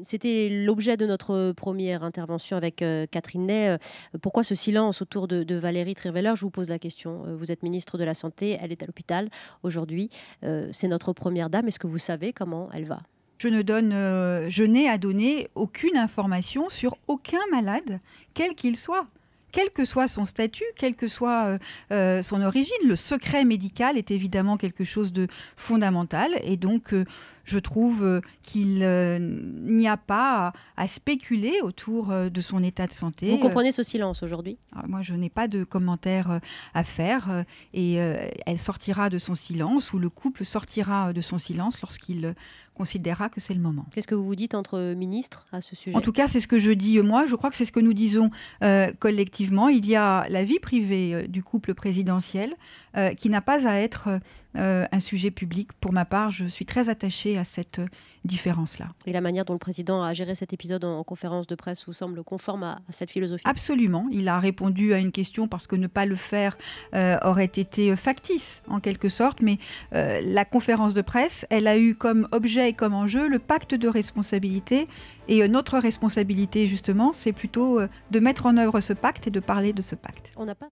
C'était l'objet de notre première intervention avec Catherine Ney. Pourquoi ce silence autour de Valérie Trierweiler? Je vous pose la question. Vous êtes ministre de la Santé, elle est à l'hôpital aujourd'hui. C'est notre première dame. Est-ce que vous savez comment elle va? Je n'ai à donner aucune information sur aucun malade, quel qu'il soit. Quel que soit son statut, quelle que soit son origine. Le secret médical est évidemment quelque chose de fondamental. Et donc, je trouve qu'il n'y a pas à spéculer autour de son état de santé. Vous comprenez ce silence aujourd'hui? Moi, je n'ai pas de commentaires à faire. Et elle sortira de son silence, ou le couple sortira de son silence lorsqu'il considérera que c'est le moment. Qu'est-ce que vous vous dites entre ministres à ce sujet? En tout cas, c'est ce que je dis moi. Je crois que c'est ce que nous disons collectivement. Il y a la vie privée du couple présidentiel qui n'a pas à être un sujet public. Pour ma part, je suis très attachée à cette différence-là. Et la manière dont le président a géré cet épisode en conférence de presse vous semble conforme à cette philosophie? Absolument. Il a répondu à une question parce que ne pas le faire aurait été factice, en quelque sorte. Mais la conférence de presse, elle a eu comme objet et comme enjeu le pacte de responsabilité. Et notre responsabilité, justement, c'est plutôt de mettre en œuvre ce pacte et de parler de ce pacte. On n'a pas